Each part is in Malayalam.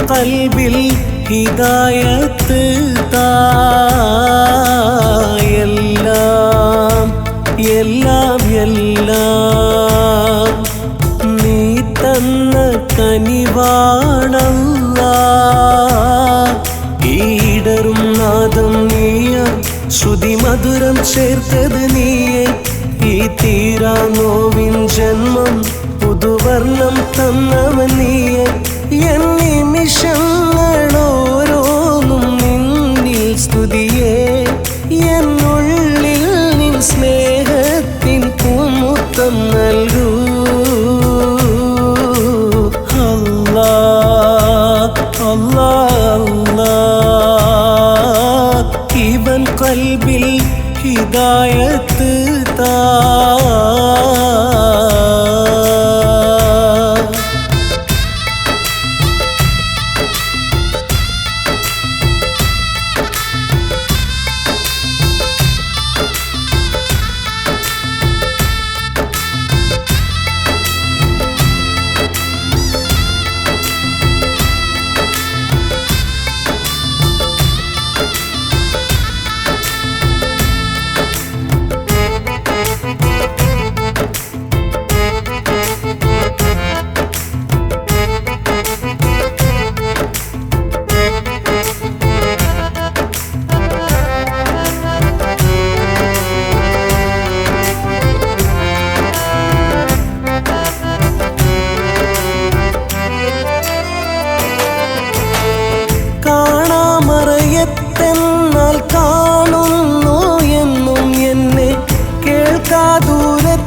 കൽബിൽ ഹിദായത്ത് താ എല്ലാം എല്ലാം എല്ലാം നീ തന്ന കനിവാണല്ലാഹ്. ഈടറും നാദം നീയാ, ശ്രുതി മധുരം ചേർത്തത് നീയെ. ഈ തീരാ നോവിൻ ജന്മം പുതുവർണ്ണം തന്നവൻ നീയെ. എൻ നിമിഷങ്ങളോരോന്നും നിന്നിൽ സ്തുതിയേ. എന്നുള്ളിൽ നിൻ സ്നേഹത്തിൻ പൂമുത്തം നൽകൂ അല്ലാഹ് അല്ലാഹ് അല്ലാഹ്. ഇവൻ കൽബിൽ ഹിദായത്ത് താ. കാണാമറയത്തെന്നാൽ കാണുന്നു എന്നും എന്നെ, കേൾക്കാദൂരത്തെന്നാൽ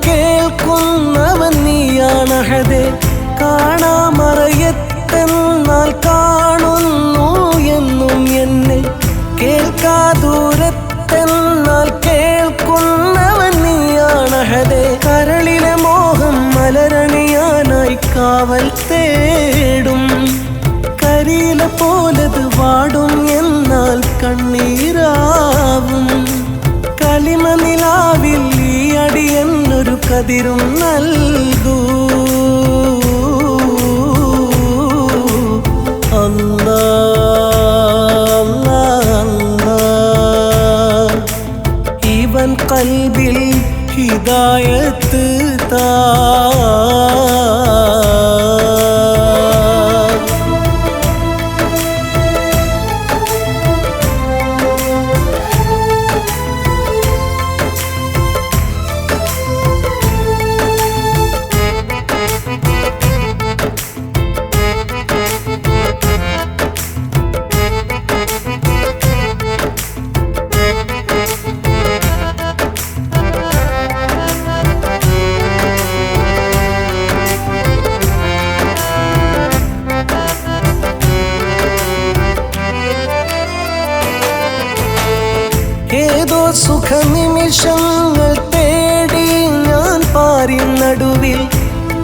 കേൾക്കുന്നവൻ നീയാണ് അഹദേ. കാണാമറയത്തെന്നാൽ കാണുന്നു എന്നും എന്നെ, കേൾക്കാദൂരത്തെന്നാൽ കേൾക്കുന്നവൻ നീയാണ് അഹദേ. കരളിലെ മോഹം മലരണിയാനായി കാവൽ തേടും, കരിയില പോലത് വാടും എന്നാൽ കണ്ണീരാവും. കലിമ നിലാവിൽ ഈ അടിയെന്നൊരു കതിരും നൽകൂ അല്ലാഹ് അല്ലാഹ്. ഇവൻ കൽബിൽ ഹിദായത്ത് താ. ഏതോ സുഖനിമിഷങ്ങൾ തേടി ഞാൻ പാരിൻ നടുവിൽ,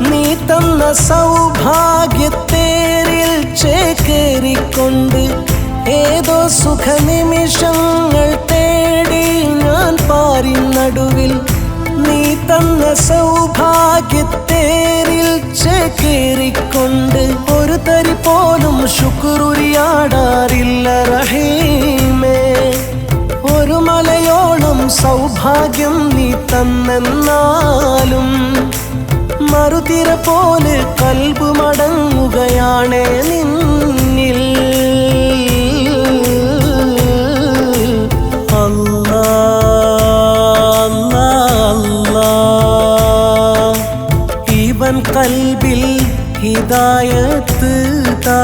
നീ തന്ന സൗഭാഗ്യത്തേരിൽ ചേക്കേറിക്കൊണ്ട്. ഏതോ സുഖനിമിഷങ്ങൾ തേടി ഞാൻ പാരിൻ നടുവിൽ, നീ തന്ന സൗഭാഗ്യത്തേരിൽ ചേക്കേറിക്കൊണ്ട്. ഒരു തരി പോലും ശുക്രുരിയാടാറില്ല റഹീമേ. ഒരു മലയോളം സൗഭാഗ്യം നീ തന്നെന്നാലും മറുതിര പോലെ കൽബ് മടങ്ങുകയാണേ നിന്നിൽ. അല്ലാഹ് അല്ലാഹ്. ഇവൻ കൽബിൽ ഹിദായത്ത് താ.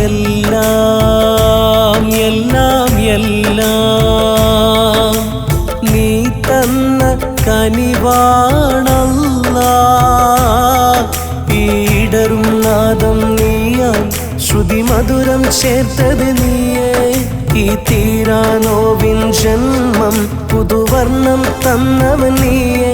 എല്ലാം എല്ലാം എല്ലാം നീ തന്ന കനിവാണല്ലാഹ്. ഈടറും നാദം നീയായി, ശ്രുതി മധുരം ചേർത്തത് നീയേ. ഈ തീരാ നോവിൻ ജന്മം പുതുവർണ്ണം തന്നവൻ നീയേ.